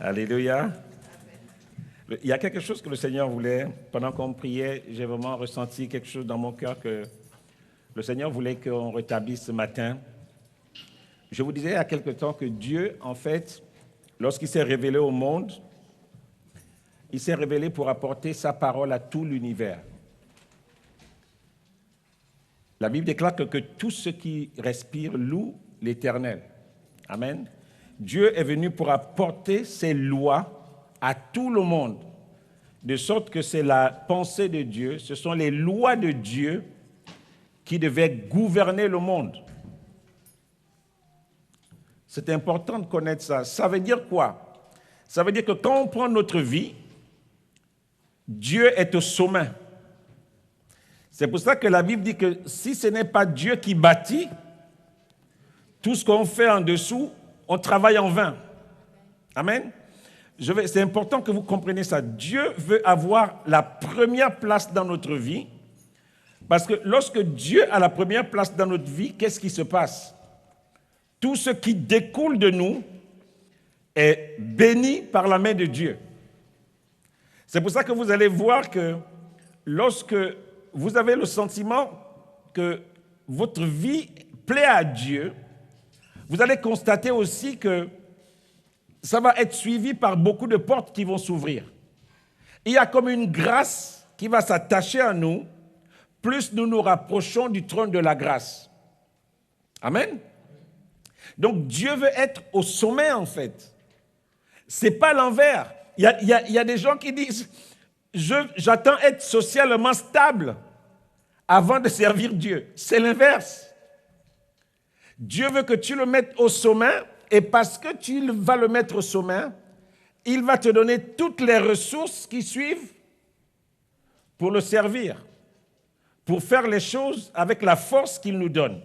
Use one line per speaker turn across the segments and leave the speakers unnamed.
Alléluia. Il y a quelque chose que le Seigneur voulait, pendant qu'on priait, j'ai vraiment ressenti quelque chose dans mon cœur que le Seigneur voulait qu'on rétablisse ce matin. Je vous disais il y a quelque temps que Dieu, en fait, lorsqu'il s'est révélé au monde, il s'est révélé pour apporter sa parole à tout l'univers. La Bible déclare que tout ce qui respire loue l'Éternel. Amen. Dieu est venu pour apporter ses lois à tout le monde, de sorte que c'est la pensée de Dieu, ce sont les lois de Dieu qui devaient gouverner le monde. C'est important de connaître ça. Ça veut dire quoi? Ça veut dire que quand on prend notre vie, Dieu est au sommet. C'est pour ça que la Bible dit que si ce n'est pas Dieu qui bâtit, tout ce qu'on fait en dessous, on travaille en vain. Amen. C'est important que vous compreniez ça. Dieu veut avoir la première place dans notre vie, parce que lorsque Dieu a la première place dans notre vie, qu'est-ce qui se passe? Tout ce qui découle de nous est béni par la main de Dieu. C'est pour ça que vous allez voir que lorsque vous avez le sentiment que votre vie plaît à Dieu, vous allez constater aussi que ça va être suivi par beaucoup de portes qui vont s'ouvrir. Il y a comme une grâce qui va s'attacher à nous, plus nous nous rapprochons du trône de la grâce. Amen. Donc Dieu veut être au sommet en fait. Ce n'est pas l'envers. Il y a des gens qui disent « j'attends être socialement stable avant de servir Dieu ». C'est l'inverse. Dieu veut que tu le mettes au sommet, et parce que tu vas le mettre au sommet, il va te donner toutes les ressources qui suivent pour le servir, pour faire les choses avec la force qu'il nous donne.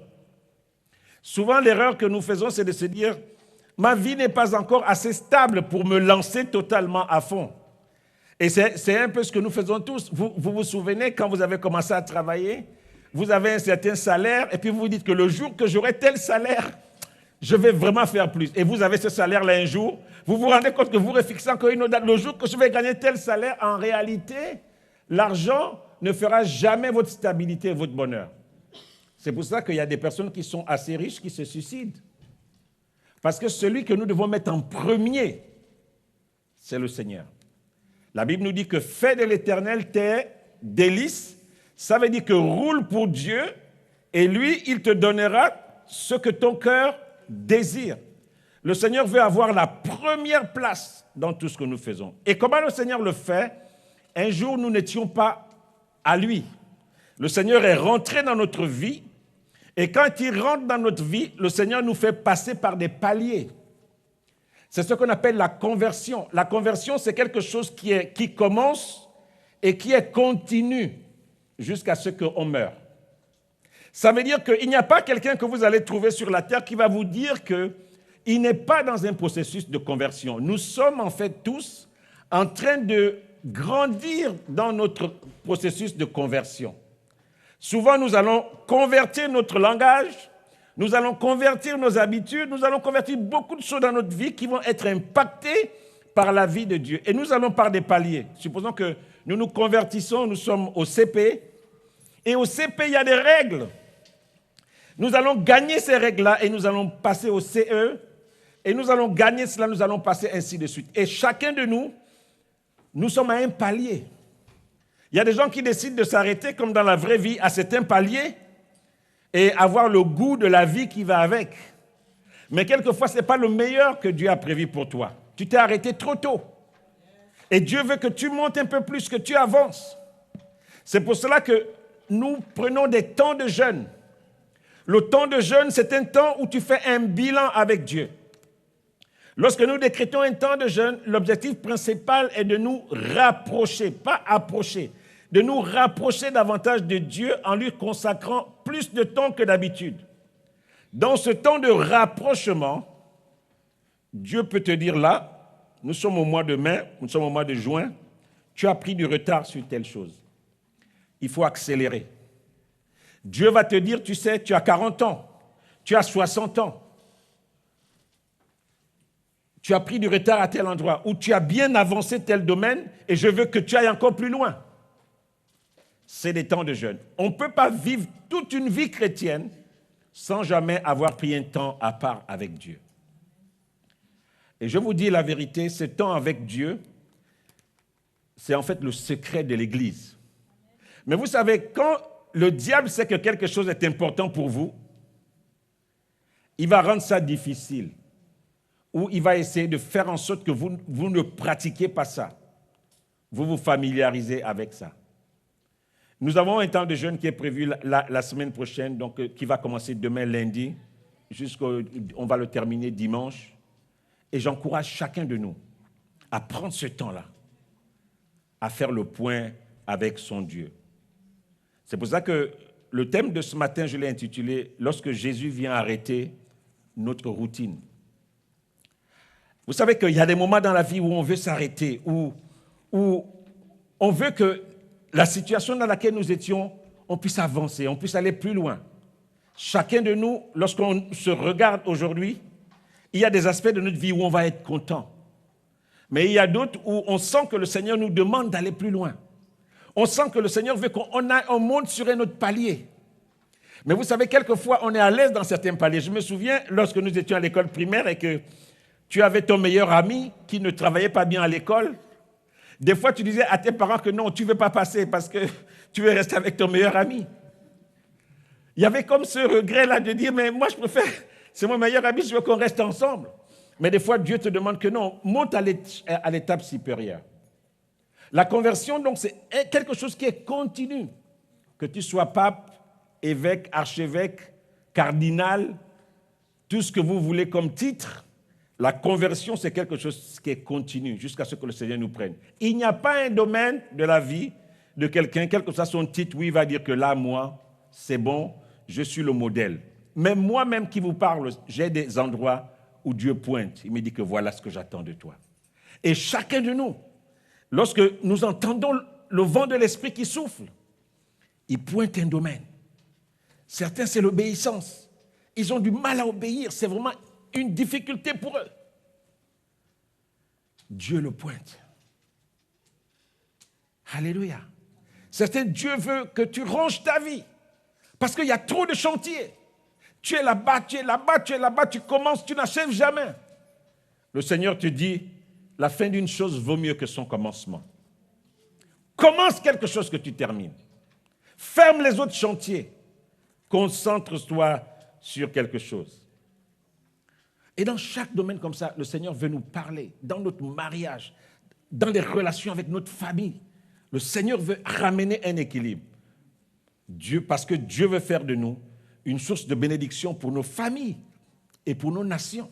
Souvent, l'erreur que nous faisons, c'est de se dire « ma vie n'est pas encore assez stable pour me lancer totalement à fond ». Et c'est un peu ce que nous faisons tous. Vous vous souvenez, quand vous avez commencé à travailler, vous avez un certain salaire, et puis vous vous dites que le jour que j'aurai tel salaire, je vais vraiment faire plus. Et vous avez ce salaire-là un jour, vous vous rendez compte que vous refixez encore une autre date. Le jour que je vais gagner tel salaire, en réalité, l'argent ne fera jamais votre stabilité et votre bonheur. C'est pour ça qu'il y a des personnes qui sont assez riches qui se suicident. Parce que celui que nous devons mettre en premier, c'est le Seigneur. La Bible nous dit que fais de l'Éternel tes délices. Ça veut dire que roule pour Dieu et lui, il te donnera ce que ton cœur désire. Le Seigneur veut avoir la première place dans tout ce que nous faisons. Et comment le Seigneur le fait? Un jour, nous n'étions pas à lui. Le Seigneur est rentré dans notre vie et quand il rentre dans notre vie, le Seigneur nous fait passer par des paliers. C'est ce qu'on appelle la conversion. La conversion, c'est quelque chose qui commence et qui est continu jusqu'à ce qu'on meure. Ça veut dire qu'il n'y a pas quelqu'un que vous allez trouver sur la terre qui va vous dire qu'il n'est pas dans un processus de conversion. Nous sommes en fait tous en train de grandir dans notre processus de conversion. Souvent, nous allons convertir notre langage, nous allons convertir nos habitudes, nous allons convertir beaucoup de choses dans notre vie qui vont être impactées par la vie de Dieu. Et nous allons par des paliers. Supposons que nous nous convertissons, nous sommes au CP, et au CP, il y a des règles. Nous allons gagner ces règles-là et nous allons passer au CE, et nous allons gagner cela, nous allons passer ainsi de suite. Et chacun de nous, nous sommes à un palier. Il y a des gens qui décident de s'arrêter, comme dans la vraie vie, à certains paliers et avoir le goût de la vie qui va avec. Mais quelquefois, ce n'est pas le meilleur que Dieu a prévu pour toi. Tu t'es arrêté trop tôt. Et Dieu veut que tu montes un peu plus, que tu avances. C'est pour cela que nous prenons des temps de jeûne. Le temps de jeûne, c'est un temps où tu fais un bilan avec Dieu. Lorsque nous décrétons un temps de jeûne, l'objectif principal est de nous rapprocher, pas approcher, de nous rapprocher davantage de Dieu en lui consacrant plus de temps que d'habitude. Dans ce temps de rapprochement, Dieu peut te dire là, nous sommes au mois de mai, nous sommes au mois de juin, tu as pris du retard sur telle chose. Il faut accélérer. Dieu va te dire, tu sais, tu as 40 ans, tu as 60 ans. tu as pris du retard à tel endroit, ou tu as bien avancé tel domaine et je veux que tu ailles encore plus loin. C'est des temps de jeûne. On ne peut pas vivre toute une vie chrétienne sans jamais avoir pris un temps à part avec Dieu. Et je vous dis la vérité, ce temps avec Dieu, c'est en fait le secret de l'Église. Mais vous savez, quand le diable sait que quelque chose est important pour vous, il va rendre ça difficile. Ou il va essayer de faire en sorte que vous ne pratiquiez pas ça. Vous vous familiarisez avec ça. Nous avons un temps de jeûne qui est prévu la semaine prochaine, donc qui va commencer demain lundi, on va le terminer dimanche. Et j'encourage chacun de nous à prendre ce temps-là, à faire le point avec son Dieu. C'est pour ça que le thème de ce matin, je l'ai intitulé « Lorsque Jésus vient arrêter notre routine ». Vous savez qu'il y a des moments dans la vie où on veut s'arrêter, où on veut que la situation dans laquelle nous étions, on puisse avancer, on puisse aller plus loin. Chacun de nous, lorsqu'on se regarde aujourd'hui, il y a des aspects de notre vie où on va être content. Mais il y a d'autres où on sent que le Seigneur nous demande d'aller plus loin. On sent que le Seigneur veut qu'on monte sur un autre palier. Mais vous savez, quelquefois, on est à l'aise dans certains paliers. Je me souviens, lorsque nous étions à l'école primaire et que tu avais ton meilleur ami qui ne travaillait pas bien à l'école, des fois, tu disais à tes parents que non, tu ne veux pas passer parce que tu veux rester avec ton meilleur ami. Il y avait comme ce regret-là de dire, mais moi, je préfère, c'est mon meilleur ami, je veux qu'on reste ensemble. Mais des fois, Dieu te demande que non, monte à l'étape supérieure. La conversion, donc, c'est quelque chose qui est continu. Que tu sois pape, évêque, archevêque, cardinal, tout ce que vous voulez comme titre, la conversion, c'est quelque chose qui est continu jusqu'à ce que le Seigneur nous prenne. Il n'y a pas un domaine de la vie de quelqu'un, quel que soit son titre, où il va dire que là, moi, c'est bon, je suis le modèle. Même moi-même qui vous parle, j'ai des endroits où Dieu pointe. Il me dit que voilà ce que j'attends de toi. Et chacun de nous, lorsque nous entendons le vent de l'Esprit qui souffle, il pointe un domaine. Certains, c'est l'obéissance. Ils ont du mal à obéir. C'est vraiment une difficulté pour eux. Dieu le pointe. Alléluia. Certains, Dieu veut que tu ranges ta vie. Parce qu'il y a trop de chantiers. Tu es là-bas, tu es là-bas, tu es là-bas, tu commences, tu n'achèves jamais. Le Seigneur te dit, la fin d'une chose vaut mieux que son commencement. Commence quelque chose que tu termines. Ferme les autres chantiers. Concentre-toi sur quelque chose. Et dans chaque domaine comme ça, le Seigneur veut nous parler. Dans notre mariage, dans les relations avec notre famille, le Seigneur veut ramener un équilibre. Parce que Dieu veut faire de nous une source de bénédiction pour nos familles et pour nos nations.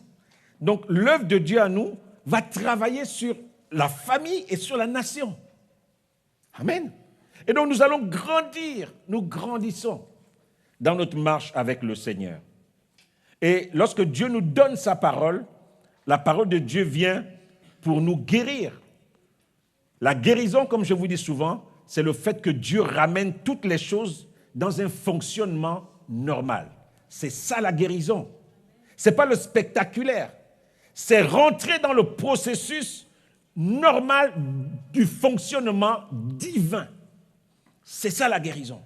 Donc l'œuvre de Dieu à nous va travailler sur la famille et sur la nation. Amen. Et donc nous allons grandir, nous grandissons dans notre marche avec le Seigneur. Et lorsque Dieu nous donne sa parole, la parole de Dieu vient pour nous guérir. La guérison, comme je vous dis souvent, c'est le fait que Dieu ramène toutes les choses dans un fonctionnement normal. C'est ça la guérison. Ce n'est pas le spectaculaire. C'est rentrer dans le processus normal du fonctionnement divin. C'est ça la guérison.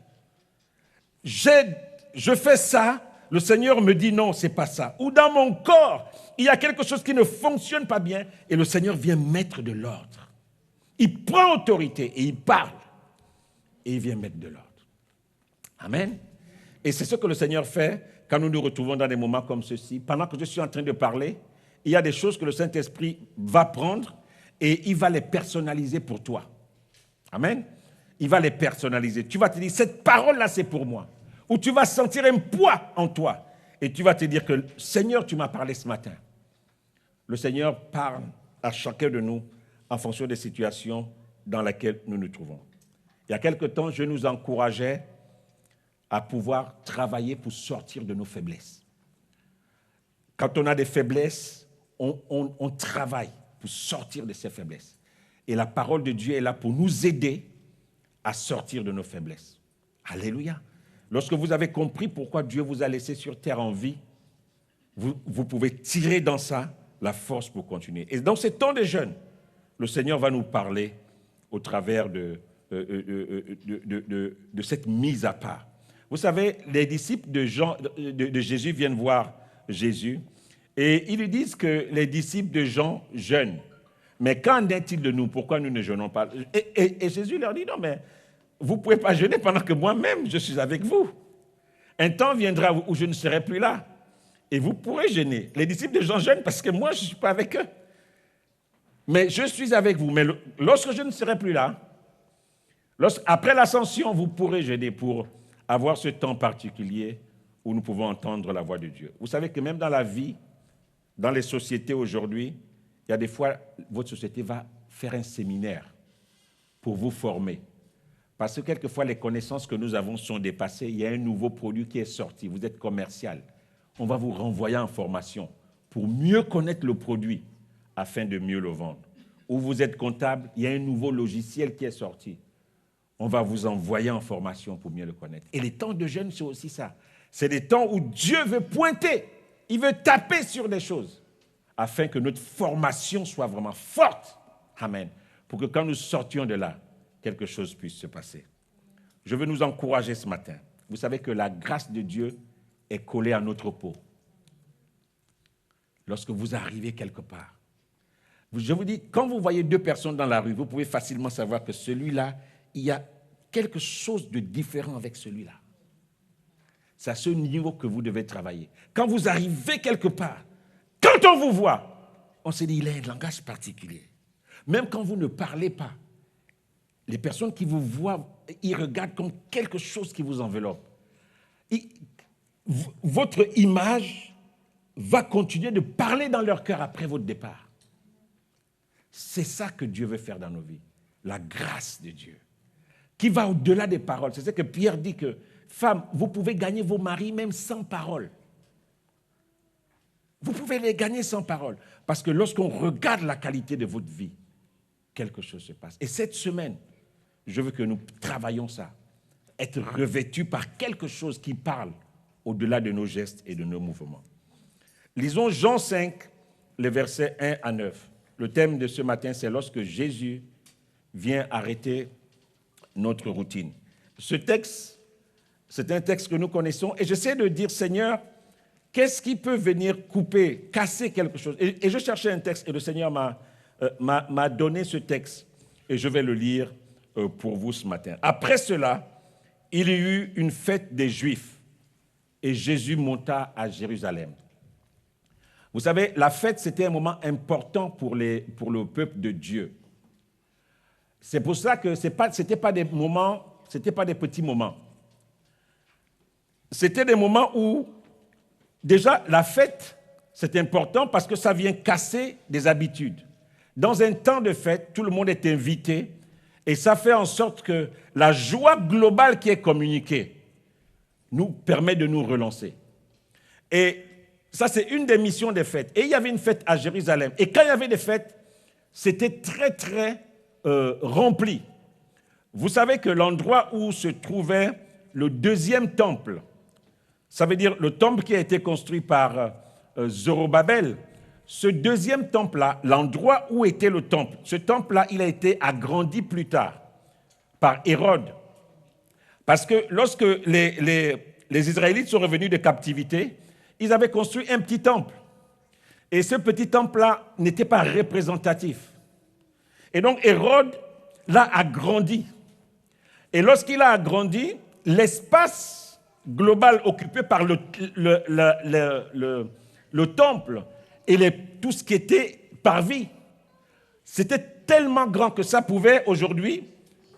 Je fais ça, le Seigneur me dit non, c'est pas ça. Ou dans mon corps, il y a quelque chose qui ne fonctionne pas bien et le Seigneur vient mettre de l'ordre. Il prend autorité et il parle et il vient mettre de l'ordre. Amen. Et c'est ce que le Seigneur fait quand nous nous retrouvons dans des moments comme ceci. Pendant que je suis en train de parler, il y a des choses que le Saint-Esprit va prendre et il va les personnaliser pour toi. Amen. Il va les personnaliser. Tu vas te dire, cette parole-là, c'est pour moi. Ou tu vas sentir un poids en toi. Et tu vas te dire que, Seigneur, tu m'as parlé ce matin. Le Seigneur parle à chacun de nous en fonction des situations dans lesquelles nous nous trouvons. Il y a quelque temps, je nous encourageais à pouvoir travailler pour sortir de nos faiblesses. Quand on a des faiblesses, on travaille pour sortir de ces faiblesses. Et la parole de Dieu est là pour nous aider à sortir de nos faiblesses. Alléluia. Lorsque vous avez compris pourquoi Dieu vous a laissé sur terre en vie, vous pouvez tirer dans ça la force pour continuer. Et dans ces temps de jeûne, le Seigneur va nous parler au travers de cette mise à part. Vous savez, les disciples de Jésus viennent voir Jésus et ils lui disent que les disciples de Jean jeûnent. Mais qu'en est-il de nous? Pourquoi nous ne jeûnons pas? Et Jésus leur dit, non, mais vous ne pouvez pas jeûner pendant que moi-même, je suis avec vous. Un temps viendra où je ne serai plus là. Et vous pourrez jeûner. Les disciples de Jean jeûnent parce que moi, je ne suis pas avec eux. Mais je suis avec vous. Mais lorsque je ne serai plus là, après l'ascension, vous pourrez jeûner pour avoir ce temps particulier où nous pouvons entendre la voix de Dieu. Vous savez que même dans la vie, dans les sociétés aujourd'hui, il y a des fois, votre société va faire un séminaire pour vous former. Parce que quelquefois, les connaissances que nous avons sont dépassées. Il y a un nouveau produit qui est sorti. Vous êtes commercial. On va vous renvoyer en formation pour mieux connaître le produit afin de mieux le vendre. Ou vous êtes comptable, il y a un nouveau logiciel qui est sorti. On va vous envoyer en formation pour mieux le connaître. Et les temps de jeûne, c'est aussi ça. C'est des temps où Dieu veut pointer. Il veut taper sur des choses afin que notre formation soit vraiment forte. Amen. Pour que quand nous sortions de là, quelque chose puisse se passer. Je veux nous encourager ce matin. Vous savez que la grâce de Dieu est collée à notre peau. Lorsque vous arrivez quelque part, je vous dis, quand vous voyez deux personnes dans la rue, vous pouvez facilement savoir que celui-là, il y a quelque chose de différent avec celui-là. C'est à ce niveau que vous devez travailler. Quand vous arrivez quelque part, quand on vous voit, on se dit, il a un langage particulier. Même quand vous ne parlez pas, les personnes qui vous voient, ils regardent comme quelque chose qui vous enveloppe. Votre image va continuer de parler dans leur cœur après votre départ. C'est ça que Dieu veut faire dans nos vies. La grâce de Dieu, qui va au-delà des paroles. C'est ça que Pierre dit que, femmes, vous pouvez gagner vos maris même sans parole. Vous pouvez les gagner sans parole. Parce que lorsqu'on regarde la qualité de votre vie, quelque chose se passe. Et cette semaine, je veux que nous travaillions ça. Être revêtus par quelque chose qui parle au-delà de nos gestes et de nos mouvements. Lisons Jean 5, les versets 1 à 9. Le thème de ce matin, c'est lorsque Jésus vient arrêter notre routine. Ce texte, c'est un texte que nous connaissons et j'essaie de dire, Seigneur, qu'est-ce qui peut venir couper, casser quelque chose? Et je cherchais un texte et le Seigneur m'a donné ce texte et je vais le lire pour vous ce matin. Après cela, il y eut une fête des Juifs et Jésus monta à Jérusalem. Vous savez, la fête, c'était un moment important pour le peuple de Dieu. C'est pour ça que ce n'était pas des moments, c'était pas des petits moments. C'était des moments où, déjà, la fête, c'est important parce que ça vient casser des habitudes. Dans un temps de fête, tout le monde est invité et ça fait en sorte que la joie globale qui est communiquée nous permet de nous relancer. Et ça, c'est une des missions des fêtes. Et il y avait une fête à Jérusalem. Et quand il y avait des fêtes, c'était très, très rempli. Vous savez que l'endroit où se trouvait le deuxième temple, ça veut dire le temple qui a été construit par Zorobabel, ce deuxième temple-là, l'endroit où était le temple, ce temple-là, il a été agrandi plus tard par Hérode. Parce que lorsque les Israélites sont revenus de captivité, ils avaient construit un petit temple. Et ce petit temple-là n'était pas représentatif. Et donc Hérode l'a agrandi. Et lorsqu'il a agrandi, l'espace global occupé par le temple et tout ce qui était parvis, c'était tellement grand que ça pouvait aujourd'hui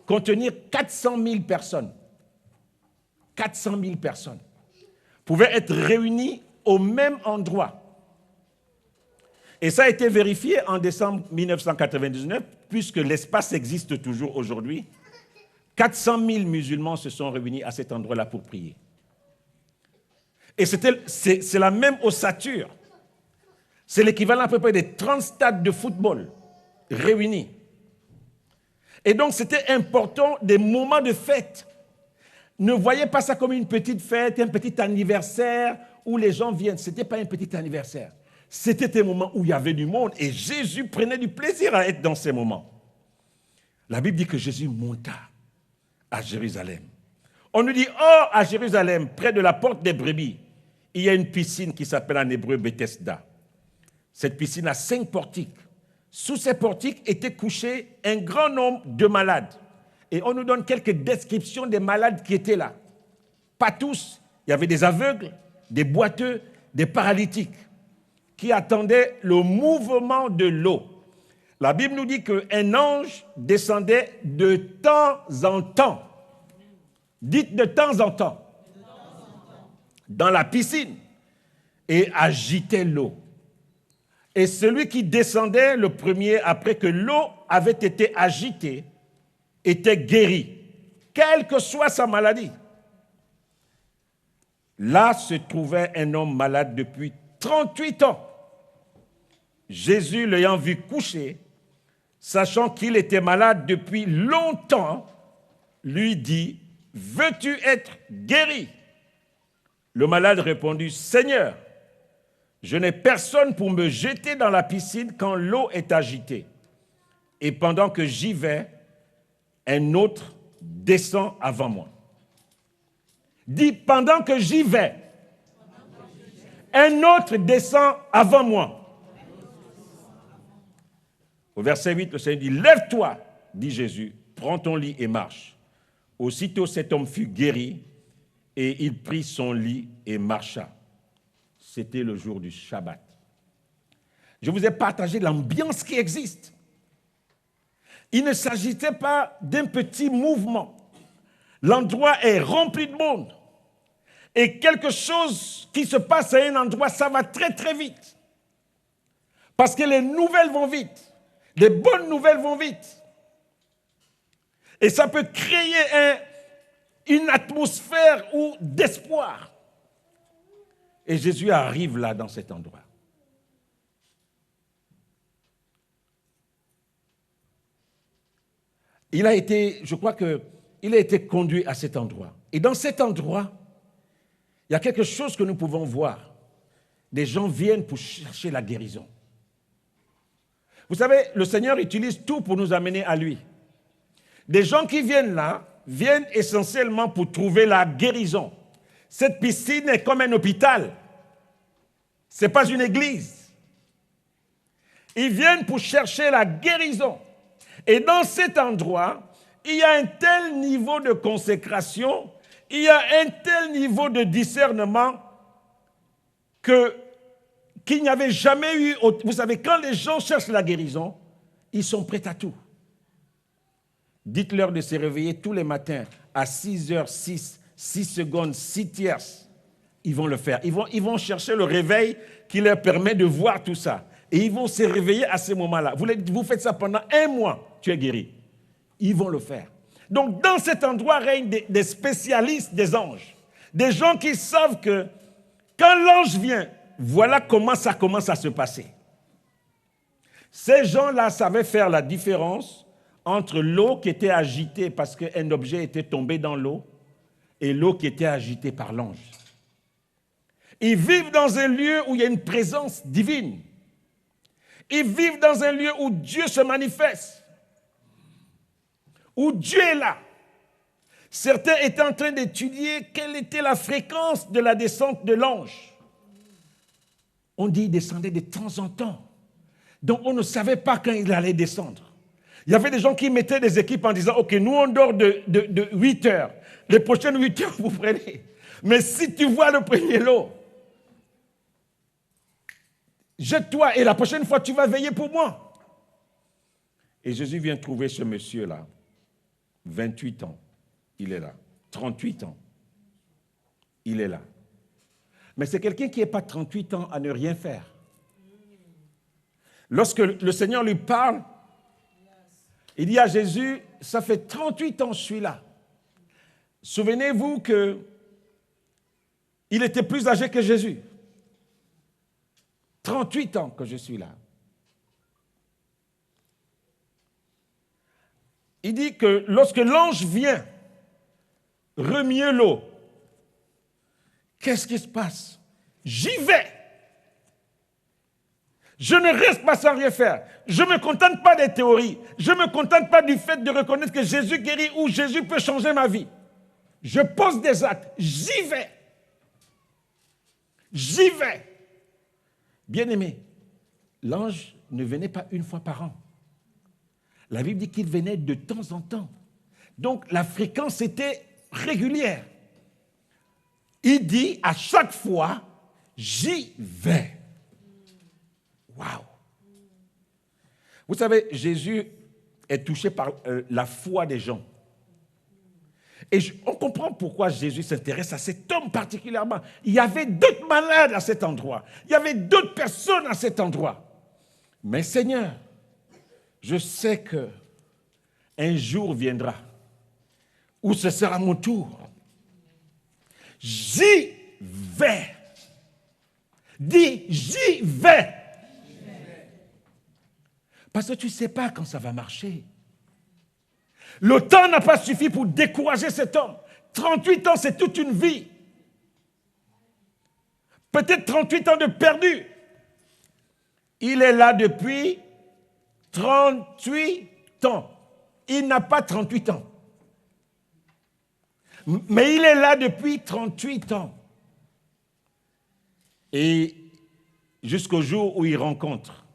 contenir 400 000 personnes. 400 000 personnes pouvaient être réunies au même endroit. Et ça a été vérifié en décembre 1999, puisque l'espace existe toujours aujourd'hui. 400 000 musulmans se sont réunis à cet endroit-là pour prier. Et c'est la même ossature. C'est l'équivalent à peu près des 30 stades de football réunis. Et donc, c'était important, des moments de fête. Ne voyez pas ça comme une petite fête, un petit anniversaire où les gens viennent. Ce n'était pas un petit anniversaire. C'était un moment où il y avait du monde et Jésus prenait du plaisir à être dans ces moments. La Bible dit que Jésus monta à Jérusalem. On nous dit, oh, à Jérusalem, près de la porte des brebis, il y a une piscine qui s'appelle en hébreu Bethesda. Cette piscine a 5 portiques. Sous ces portiques étaient couchés un grand nombre de malades. Et on nous donne quelques descriptions des malades qui étaient là. Pas tous. Il y avait des aveugles, des boiteux, des paralytiques qui attendaient le mouvement de l'eau. La Bible nous dit qu'un ange descendait de temps en temps. Dites de temps en temps. Dans la piscine et agitait l'eau. Et celui qui descendait le premier après que l'eau avait été agitée était guéri, quelle que soit sa maladie. Là se trouvait un homme malade depuis 38 ans. Jésus, l'ayant vu coucher, sachant qu'il était malade depuis longtemps, lui dit, « Veux-tu être guéri ?» Le malade répondit, « Seigneur, je n'ai personne pour me jeter dans la piscine quand l'eau est agitée. Et pendant que j'y vais, un autre descend avant moi. » Dis, pendant que j'y vais, un autre descend avant moi. Au verset 8, le Seigneur dit, « Lève-toi, dit Jésus, prends ton lit et marche. » Aussitôt cet homme fut guéri et il prit son lit et marcha. C'était le jour du Shabbat. Je vous ai partagé l'ambiance qui existe. Il ne s'agissait pas d'un petit mouvement. L'endroit est rempli de monde. Et quelque chose qui se passe à un endroit, ça va très très vite. Parce que les nouvelles vont vite. Les bonnes nouvelles vont vite. Et ça peut créer une atmosphère d'espoir. Et Jésus arrive là dans cet endroit. Il a été, je crois qu'il a été conduit à cet endroit. Et dans cet endroit, il y a quelque chose que nous pouvons voir. Des gens viennent pour chercher la guérison. Vous savez, le Seigneur utilise tout pour nous amener à lui. Des gens qui viennent là, viennent essentiellement pour trouver la guérison. Cette piscine est comme un hôpital. Ce n'est pas une église. Ils viennent pour chercher la guérison. Et dans cet endroit, il y a un tel niveau de consécration, il y a un tel niveau de discernement qu'il n'y avait jamais eu... Vous savez, quand les gens cherchent la guérison, ils sont prêts à tout. Dites-leur de se réveiller tous les matins à 6h06, 6 secondes, 6 tierces. Ils vont le faire. Ils vont chercher le réveil qui leur permet de voir tout ça. Et ils vont se réveiller à ce moment-là. Vous faites ça pendant 1 mois, tu es guéri. Ils vont le faire. Donc, dans cet endroit règnent des spécialistes des anges. Des gens qui savent que quand l'ange vient, voilà comment ça commence à se passer. Ces gens-là savaient faire la différence entre l'eau qui était agitée parce qu'un objet était tombé dans l'eau et l'eau qui était agitée par l'ange. Ils vivent dans un lieu où il y a une présence divine. Ils vivent dans un lieu où Dieu se manifeste, où Dieu est là. Certains étaient en train d'étudier quelle était la fréquence de la descente de l'ange. On dit qu'il descendait de temps en temps. Donc on ne savait pas quand il allait descendre. Il y avait des gens qui mettaient des équipes en disant, OK, nous on dort de 8 heures. Les prochaines 8 heures, vous prenez. Mais si tu vois le premier lot, jette-toi et la prochaine fois, tu vas veiller pour moi. Et Jésus vient trouver ce monsieur-là. 28 ans, il est là. 38 ans, il est là. Mais c'est quelqu'un qui n'est pas 38 ans à ne rien faire. Lorsque le Seigneur lui parle, il dit à Jésus, ça fait 38 ans que je suis là. Souvenez-vous qu'il était plus âgé que Jésus. 38 ans que je suis là. Il dit que lorsque l'ange vient remuer l'eau, qu'est-ce qui se passe? J'y vais. Je ne reste pas sans rien faire. Je ne me contente pas des théories. Je ne me contente pas du fait de reconnaître que Jésus guérit ou Jésus peut changer ma vie. Je pose des actes. J'y vais. J'y vais. Bien-aimé, l'ange ne venait pas une fois par an. La Bible dit qu'il venait de temps en temps. Donc la fréquence était régulière. Il dit à chaque fois, j'y vais. Waouh! Vous savez, Jésus est touché par la foi des gens. Et on comprend pourquoi Jésus s'intéresse à cet homme particulièrement. Il y avait d'autres malades à cet endroit. Il y avait d'autres personnes à cet endroit. Mais Seigneur, je sais que un jour viendra où ce sera mon tour. J'y vais. Dis, j'y vais. Parce que tu ne sais pas quand ça va marcher. Le temps n'a pas suffi pour décourager cet homme. 38 ans, c'est toute une vie. Peut-être 38 ans de perdu. Il est là depuis 38 ans. Il n'a pas 38 ans. Mais il est là depuis 38 ans. Et jusqu'au jour où il rencontre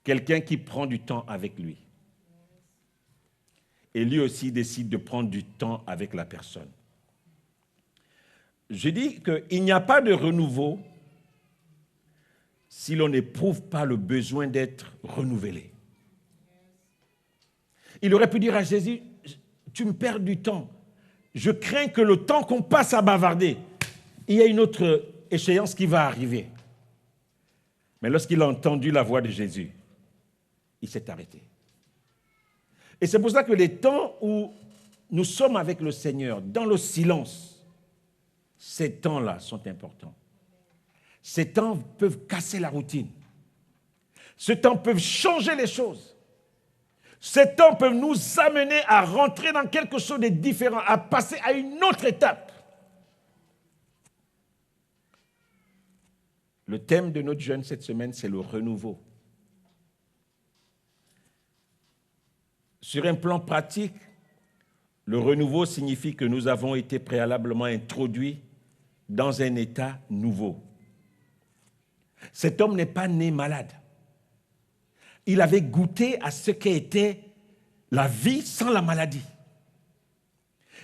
quelqu'un qui prend du temps avec lui. Et lui aussi décide de prendre du temps avec la personne. Je dis qu'il n'y a pas de renouveau si l'on n'éprouve pas le besoin d'être renouvelé. Il aurait pu dire à Jésus, tu me perds du temps. Je crains que le temps qu'on passe à bavarder, il y a une autre échéance qui va arriver. Mais lorsqu'il a entendu la voix de Jésus, il s'est arrêté. Et c'est pour ça que les temps où nous sommes avec le Seigneur, dans le silence, ces temps-là sont importants. Ces temps peuvent casser la routine. Ces temps peuvent changer les choses. Ces temps peuvent nous amener à rentrer dans quelque chose de différent, à passer à une autre étape. Le thème de notre jeûne cette semaine, c'est le renouveau. Sur un plan pratique, le renouveau signifie que nous avons été préalablement introduits dans un état nouveau. Cet homme n'est pas né malade. Il avait goûté à ce qu'était la vie sans la maladie.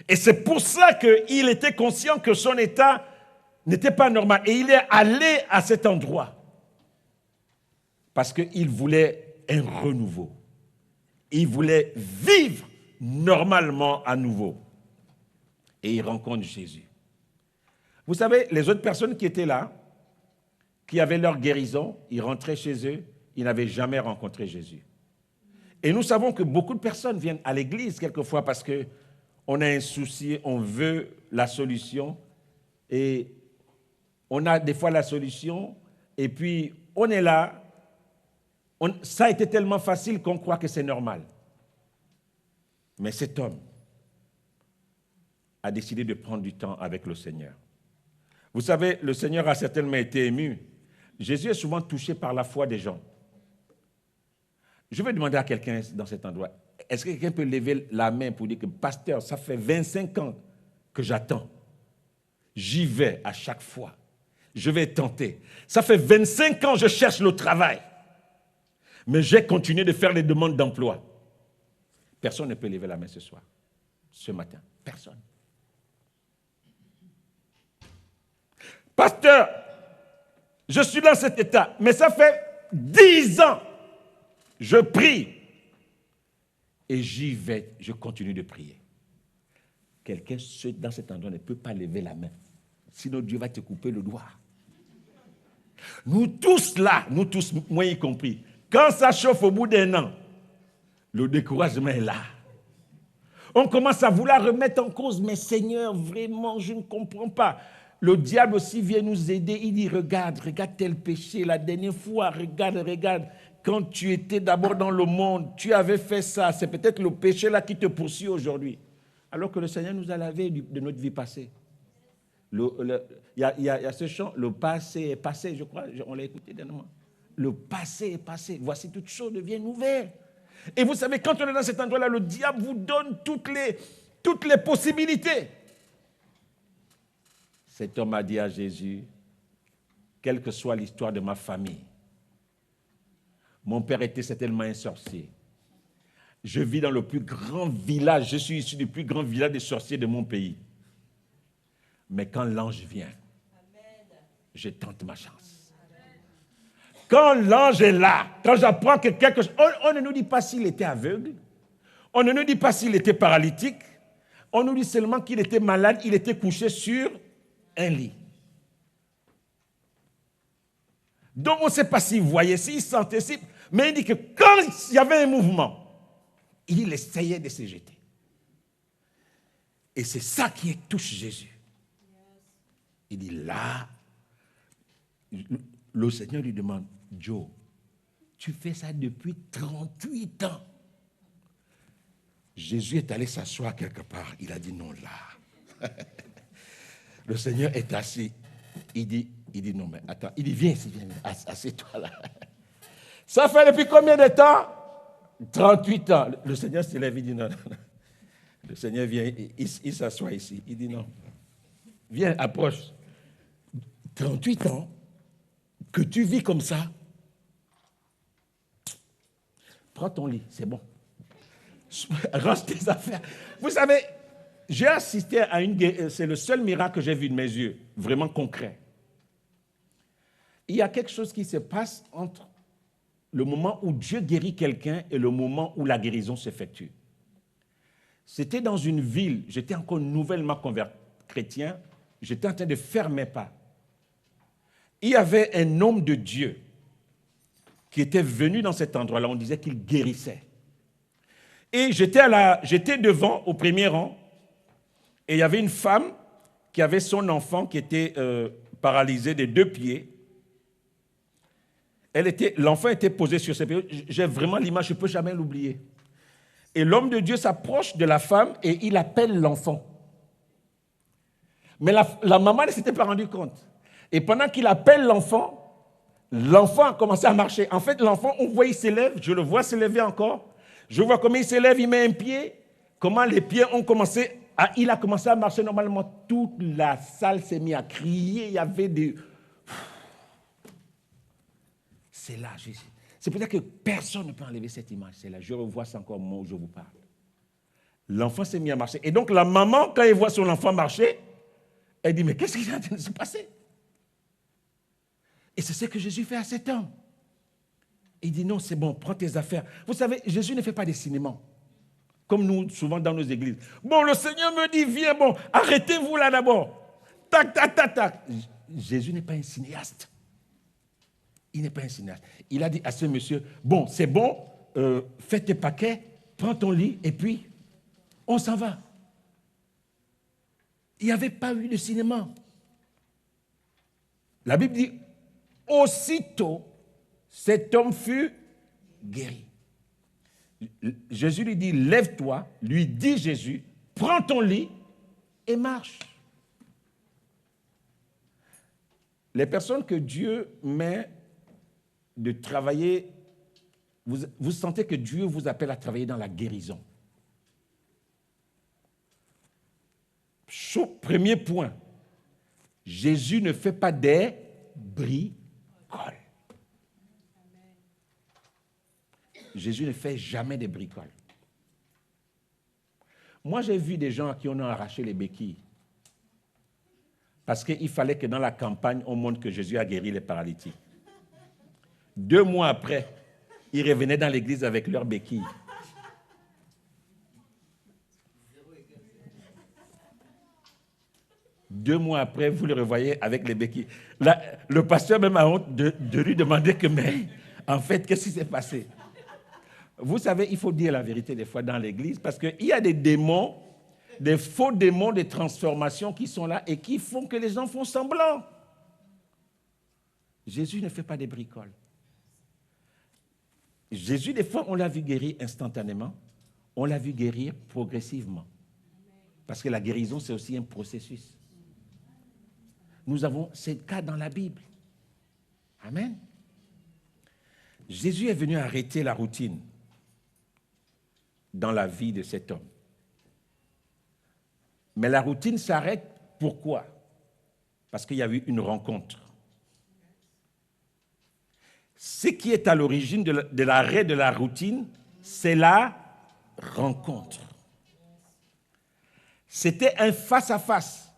Et c'est pour ça qu'il était conscient que son état n'était pas normal. Et il est allé à cet endroit parce qu'il voulait un renouveau. Il voulait vivre normalement à nouveau. Et il rencontre Jésus. Vous savez, les autres personnes qui étaient là, qui avaient leur guérison, ils rentraient chez eux, ils n'avaient jamais rencontré Jésus. Et nous savons que beaucoup de personnes viennent à l'église quelquefois parce qu'on a un souci, on veut la solution, et on a des fois la solution, et puis on est là, ça a été tellement facile qu'on croit que c'est normal. Mais cet homme a décidé de prendre du temps avec le Seigneur. Vous savez, le Seigneur a certainement été ému. Jésus est souvent touché par la foi des gens. Je vais demander à quelqu'un dans cet endroit, est-ce que quelqu'un peut lever la main pour dire que, pasteur, ça fait 25 ans que j'attends. J'y vais à chaque fois. Je vais tenter. Ça fait 25 ans que je cherche le travail. Mais j'ai continué de faire les demandes d'emploi. Personne ne peut lever la main ce soir, ce matin. Personne. Pasteur, je suis dans cet état, mais ça fait 10 ans. Je prie. Et j'y vais, je continue de prier. Quelqu'un dans cet endroit ne peut pas lever la main. Sinon Dieu va te couper le doigt. Nous tous là, nous tous, moi y compris, quand ça chauffe au bout d'un an, le découragement est là. On commence à vouloir remettre en cause, mais Seigneur, vraiment, je ne comprends pas. Le diable aussi vient nous aider, il dit, regarde tel péché, la dernière fois, regarde, quand tu étais d'abord dans le monde, tu avais fait ça, c'est peut-être le péché là qui te poursuit aujourd'hui. Alors que le Seigneur nous a lavé de notre vie passée. Il y a ce chant, le passé est passé, je crois, on l'a écouté dernièrement. le passé est passé. Voici, toutes choses deviennent nouvelles. Et vous savez, quand on est dans cet endroit-là, le diable vous donne toutes les possibilités. Cet homme a dit à Jésus, quelle que soit l'histoire de ma famille, mon père était certainement un sorcier. Je vis dans le plus grand village, je suis issu du plus grand village des sorciers de mon pays. Mais quand l'ange vient, je tente ma chance. Quand l'ange est là, quand j'apprends que quelque chose... On ne nous dit pas s'il était aveugle, on ne nous dit pas s'il était paralytique, on nous dit seulement qu'il était malade, il était couché sur un lit. Donc on ne sait pas s'il voyait, s'il sentait, mais il dit que quand il y avait un mouvement, il essayait de se jeter. Et c'est ça qui touche Jésus. Il dit là, le Seigneur lui demande, Joe, tu fais ça depuis 38 ans. Jésus est allé s'asseoir quelque part. Il a dit non là. Le Seigneur est assis. Il dit non, mais attends. Il dit viens ici, viens, assieds-toi là. Ça fait depuis combien de temps? 38 ans. Le Seigneur se lève, il dit non, non, non. Le Seigneur vient, il s'assoit ici. Il dit non. Viens, approche. 38 ans que tu vis comme ça. Prends ton lit, c'est bon. Range tes affaires. Vous savez, j'ai assisté à c'est le seul miracle que j'ai vu de mes yeux, vraiment concret. Il y a quelque chose qui se passe entre le moment où Dieu guérit quelqu'un et le moment où la guérison s'effectue. C'était dans une ville, j'étais encore nouvellement chrétien, j'étais en train de faire mes pas. Il y avait un homme de Dieu qui était venu dans cet endroit-là, on disait qu'il guérissait. Et j'étais devant, au premier rang, et il y avait une femme qui avait son enfant qui était paralysé des 2 pieds. L'enfant était posé sur ses pieds. J'ai vraiment l'image, je ne peux jamais l'oublier. Et l'homme de Dieu s'approche de la femme et il appelle l'enfant. Mais la maman ne s'était pas rendue compte. Et pendant qu'il appelle l'enfant a commencé à marcher. En fait, l'enfant, on voit, il s'élève, je le vois s'élever encore. Je vois comment il s'élève, il met un pied, comment les pieds ont commencé il a commencé à marcher normalement. Toute la salle s'est mise à crier, il y avait des... C'est là, c'est peut-être que personne ne peut enlever cette image. C'est là, je revois ça encore au moment où je vous parle. L'enfant s'est mis à marcher. Et donc la maman, quand elle voit son enfant marcher, elle dit, mais qu'est-ce qui est en train de se passer? Et c'est ce que Jésus fait à cet homme. Il dit, non, c'est bon, prends tes affaires. Vous savez, Jésus ne fait pas des cinémas, comme nous, souvent dans nos églises. Bon, le Seigneur me dit, viens, bon, arrêtez-vous là d'abord. Tac, tac, tac, tac. Jésus n'est pas un cinéaste. Il n'est pas un cinéaste. Il a dit à ce monsieur, bon, c'est bon, fais tes paquets, prends ton lit, et puis, on s'en va. Il n'y avait pas eu de cinéma. La Bible dit, aussitôt, cet homme fut guéri. Jésus lui dit, lève-toi, lui dit Jésus, prends ton lit et marche. Les personnes que Dieu met de travailler, vous sentez que Dieu vous appelle à travailler dans la guérison. Premier point, Jésus ne fait pas des bricoles. Jésus ne fait jamais des bricoles. Moi, j'ai vu des gens à qui on a arraché les béquilles. Parce qu'il fallait que dans la campagne, on montre que Jésus a guéri les paralytiques. 2 mois après, ils revenaient dans l'église avec leurs béquilles. Deux mois après, vous le revoyez avec les béquilles. Là, le pasteur même a honte de lui demander que, mais en fait, qu'est-ce qui s'est passé? Vous savez, il faut dire la vérité des fois dans l'église, parce qu'il y a des démons, des faux démons de transformation qui sont là et qui font que les gens font semblant. Jésus ne fait pas des bricoles. Jésus, des fois, on l'a vu guérir instantanément, on l'a vu guérir progressivement. Parce que la guérison, c'est aussi un processus. Nous avons ce cas dans la Bible. Amen. Jésus est venu arrêter la routine dans la vie de cet homme. Mais la routine s'arrête, pourquoi? Parce qu'il y a eu une rencontre. Ce qui est à l'origine de l'arrêt de la routine, c'est la rencontre. C'était un face-à-face.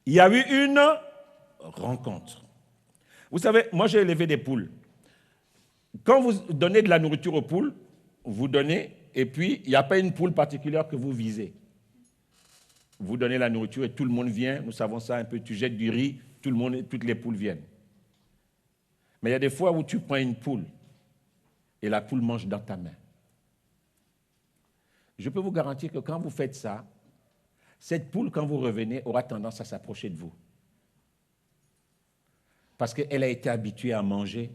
Il y a eu une rencontre. Vous savez, moi j'ai élevé des poules. Quand vous donnez de la nourriture aux poules, vous donnez, et puis il n'y a pas une poule particulière que vous visez. Vous donnez la nourriture et tout le monde vient, nous savons ça un peu, tu jettes du riz, toutes les poules viennent. Mais il y a des fois où tu prends une poule et la poule mange dans ta main. Je peux vous garantir que quand vous faites ça, cette poule, quand vous revenez, aura tendance à s'approcher de vous. Parce qu'elle a été habituée à manger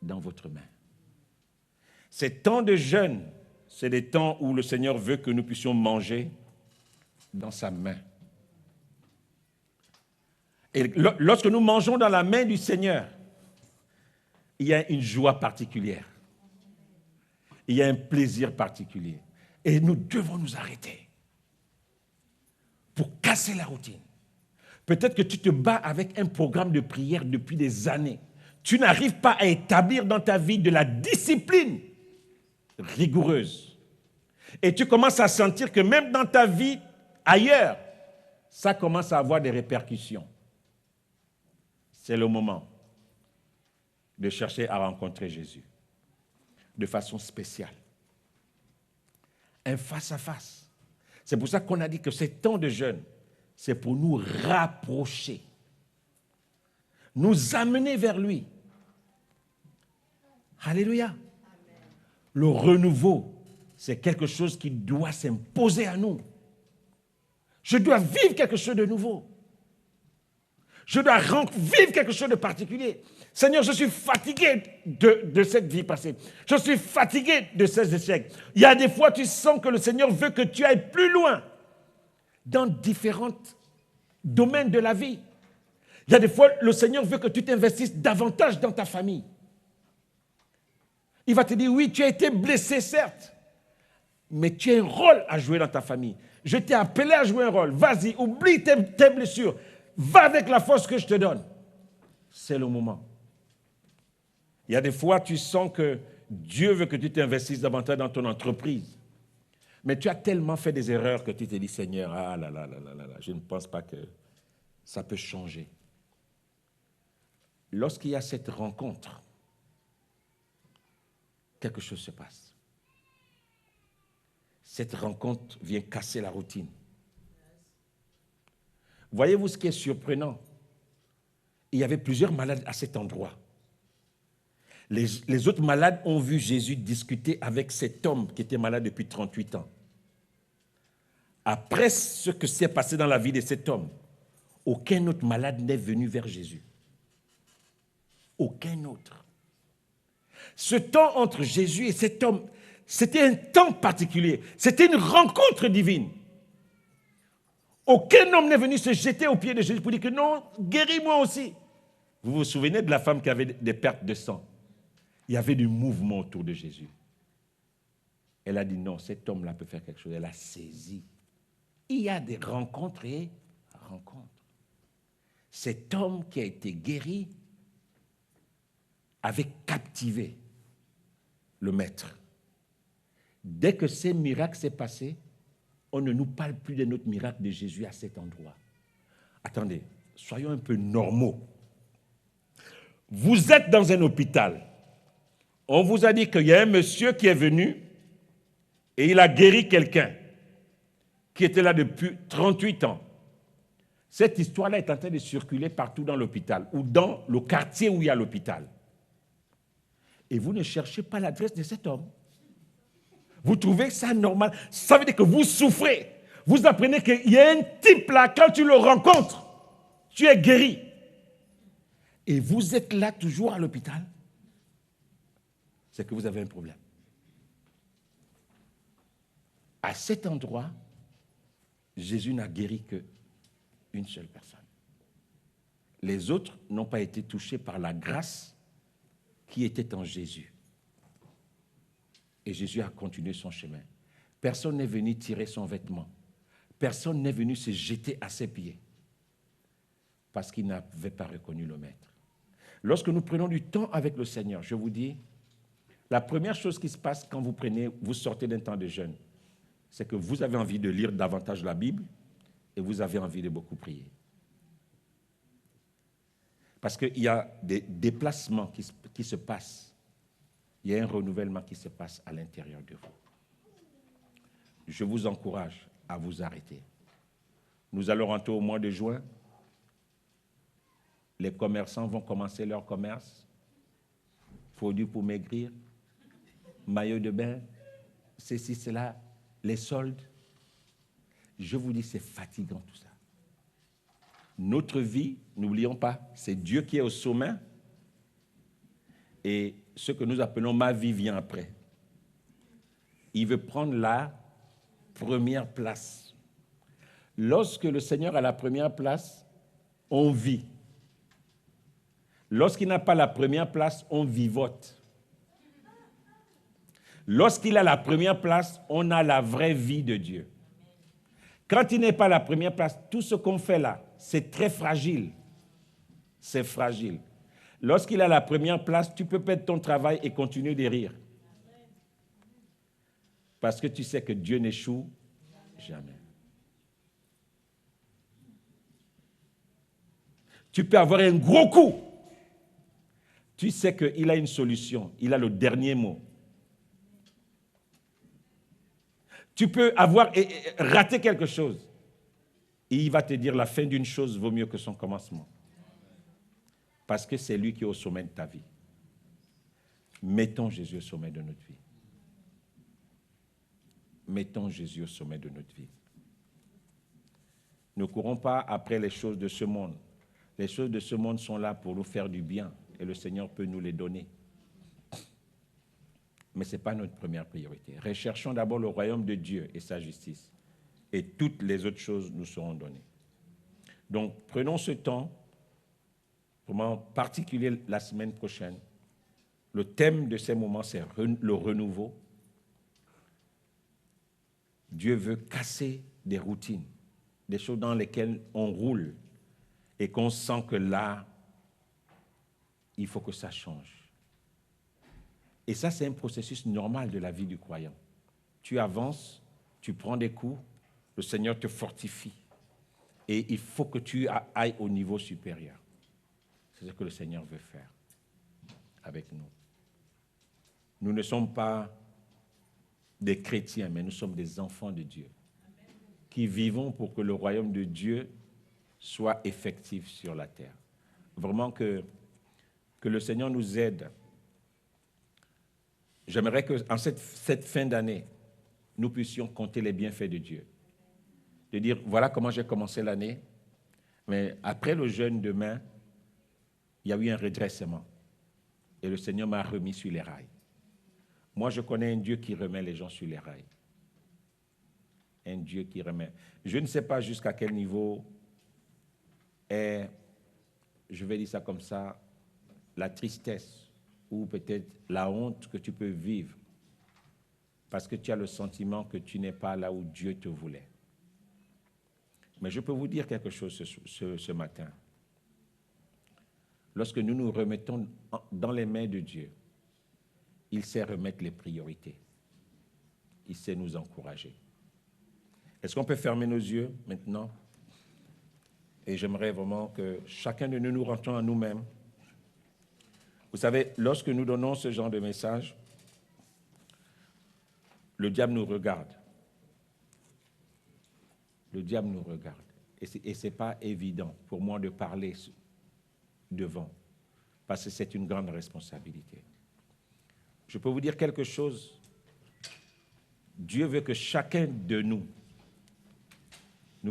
dans votre main. Ces temps de jeûne, c'est des temps où le Seigneur veut que nous puissions manger dans sa main. Et lorsque nous mangeons dans la main du Seigneur, il y a une joie particulière. Il y a un plaisir particulier. Et nous devons nous arrêter pour casser la routine. Peut-être que tu te bats avec un programme de prière depuis des années. Tu n'arrives pas à établir dans ta vie de la discipline rigoureuse. Et tu commences à sentir que même dans ta vie ailleurs, ça commence à avoir des répercussions. C'est le moment de chercher à rencontrer Jésus de façon spéciale. Un face-à-face. C'est pour ça qu'on a dit que ces temps de jeûne, c'est pour nous rapprocher, nous amener vers lui. Alléluia. Amen. Le renouveau, c'est quelque chose qui doit s'imposer à nous. Je dois vivre quelque chose de nouveau. Je dois vivre quelque chose de particulier. Seigneur, je suis fatigué de cette vie passée. Je suis fatigué de ces échecs. Il y a des fois, tu sens que le Seigneur veut que tu ailles plus loin dans différents domaines de la vie. Il y a des fois, le Seigneur veut que tu t'investisses davantage dans ta famille. Il va te dire, oui, tu as été blessé, certes, mais tu as un rôle à jouer dans ta famille. Je t'ai appelé à jouer un rôle. Vas-y, oublie tes blessures. Va avec la force que je te donne. C'est le moment. Il y a des fois, tu sens que Dieu veut que tu t'investisses davantage dans ton entreprise. Mais tu as tellement fait des erreurs que tu te dis, Seigneur, ah là là là là là, je ne pense pas que ça peut changer. Lorsqu'il y a cette rencontre, quelque chose se passe. Cette rencontre vient casser la routine. Voyez-vous ce qui est surprenant? Il y avait plusieurs malades à cet endroit. Les autres malades ont vu Jésus discuter avec cet homme qui était malade depuis 38 ans. Après ce que s'est passé dans la vie de cet homme, aucun autre malade n'est venu vers Jésus. Aucun autre. Ce temps entre Jésus et cet homme, c'était un temps particulier. C'était une rencontre divine. Aucun homme n'est venu se jeter aux pieds de Jésus pour dire que non, guéris-moi aussi. Vous vous souvenez de la femme qui avait des pertes de sang? Il y avait du mouvement autour de Jésus. Elle a dit non, cet homme-là peut faire quelque chose. Elle a saisi. Il y a des rencontres et rencontres. Cet homme qui a été guéri avait captivé le maître. Dès que ces miracles s'est passé, on ne nous parle plus de notre miracle de Jésus à cet endroit. Attendez, soyons un peu normaux. Vous êtes dans un hôpital. On vous a dit qu'il y a un monsieur qui est venu et il a guéri quelqu'un qui était là depuis 38 ans. Cette histoire-là est en train de circuler partout dans l'hôpital ou dans le quartier où il y a l'hôpital. Et vous ne cherchez pas l'adresse de cet homme. Vous trouvez ça normal? Ça veut dire que vous souffrez. Vous apprenez qu'il y a un type là, quand tu le rencontres, tu es guéri. Et vous êtes là toujours à l'hôpital. C'est que vous avez un problème. À cet endroit, Jésus n'a guéri qu'une seule personne. Les autres n'ont pas été touchés par la grâce qui était en Jésus. Et Jésus a continué son chemin. Personne n'est venu tirer son vêtement. Personne n'est venu se jeter à ses pieds parce qu'il n'avait pas reconnu le Maître. Lorsque nous prenons du temps avec le Seigneur, je vous dis, la première chose qui se passe quand vous sortez d'un temps de jeûne, c'est que vous avez envie de lire davantage la Bible et vous avez envie de beaucoup prier. Parce qu'il y a des déplacements qui se passent. Il y a un renouvellement qui se passe à l'intérieur de vous. Je vous encourage à vous arrêter. Nous allons rentrer au mois de juin. Les commerçants vont commencer leur commerce. Produits pour maigrir, maillot de bain, ceci, cela, les soldes. Je vous dis, c'est fatigant tout ça. Notre vie, n'oublions pas, c'est Dieu qui est au sommet. Et ce que nous appelons ma vie vient après. Il veut prendre la première place. Lorsque le Seigneur a la première place, on vit. Lorsqu'il n'a pas la première place, on vivote. Lorsqu'il a la première place, on a la vraie vie de Dieu. Quand il n'est pas la première place, tout ce qu'on fait là, c'est très fragile. C'est fragile. Lorsqu'il a la première place, tu peux perdre ton travail et continuer de rire. Parce que tu sais que Dieu n'échoue jamais. Tu peux avoir un gros coup. Tu sais qu'il a une solution. Il a le dernier mot. Tu peux avoir raté quelque chose. Et il va te dire la fin d'une chose vaut mieux que son commencement. Parce que c'est lui qui est au sommet de ta vie. Mettons Jésus au sommet de notre vie. Mettons Jésus au sommet de notre vie. Ne courons pas après les choses de ce monde. Les choses de ce monde sont là pour nous faire du bien et le Seigneur peut nous les donner. Mais ce n'est pas notre première priorité. Recherchons d'abord le royaume de Dieu et sa justice. Et toutes les autres choses nous seront données. Donc, prenons ce temps, en particulier la semaine prochaine. Le thème de ces moments, c'est le renouveau. Dieu veut casser des routines, des choses dans lesquelles on roule et qu'on sent que là, il faut que ça change. Et ça, c'est un processus normal de la vie du croyant. Tu avances, tu prends des coups, le Seigneur te fortifie. Et il faut que tu ailles au niveau supérieur. C'est ce que le Seigneur veut faire avec nous. Nous ne sommes pas des chrétiens, mais nous sommes des enfants de Dieu qui vivons pour que le royaume de Dieu soit effectif sur la terre. Vraiment que le Seigneur nous aide. J'aimerais qu'en cette fin d'année, nous puissions compter les bienfaits de Dieu. De dire, voilà comment j'ai commencé l'année, mais après le jeûne demain, il y a eu un redressement. Et le Seigneur m'a remis sur les rails. Moi, je connais un Dieu qui remet les gens sur les rails. Un Dieu qui remet. Je ne sais pas jusqu'à quel niveau est, je vais dire ça comme ça, la tristesse ou peut-être la honte que tu peux vivre parce que tu as le sentiment que tu n'es pas là où Dieu te voulait. Mais je peux vous dire quelque chose ce matin. Lorsque nous nous remettons dans les mains de Dieu, il sait remettre les priorités. Il sait nous encourager. Est-ce qu'on peut fermer nos yeux maintenant? Et j'aimerais vraiment que chacun de nous rentrons à nous-mêmes. Vous savez, lorsque nous donnons ce genre de message, le diable nous regarde. Le diable nous regarde. Et ce n'est pas évident pour moi de parler devant, parce que c'est une grande responsabilité. Je peux vous dire quelque chose. Dieu veut que chacun de nous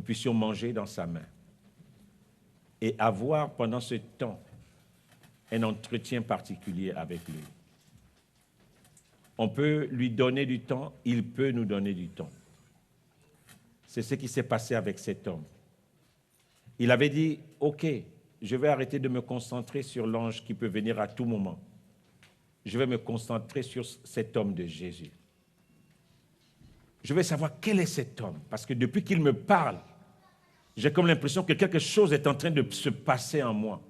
puissions manger dans sa main et avoir pendant ce temps un entretien particulier avec lui. On peut lui donner du temps, il peut nous donner du temps. C'est ce qui s'est passé avec cet homme. Il avait dit, OK, je vais arrêter de me concentrer sur l'ange qui peut venir à tout moment. Je vais me concentrer sur cet homme de Jésus. Je vais savoir quel est cet homme, parce que depuis qu'il me parle, j'ai comme l'impression que quelque chose est en train de se passer en moi.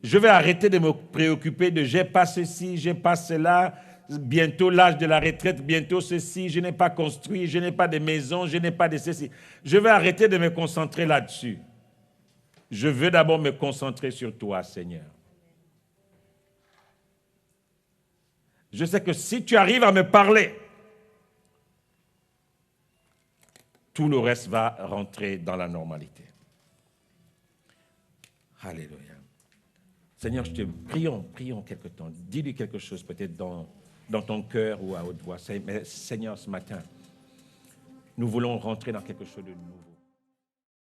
Je vais arrêter de me préoccuper de j'ai pas ceci, j'ai pas cela, bientôt l'âge de la retraite, bientôt ceci, je n'ai pas construit, je n'ai pas de maison, je n'ai pas de ceci. Je vais arrêter de me concentrer là-dessus. Je veux d'abord me concentrer sur toi, Seigneur. Je sais que si tu arrives à me parler, tout le reste va rentrer dans la normalité. Alléluia. Seigneur, prions quelque temps. Dis-lui quelque chose peut-être dans ton cœur ou à haute voix. Mais Seigneur, ce matin, nous voulons rentrer dans quelque chose de nouveau.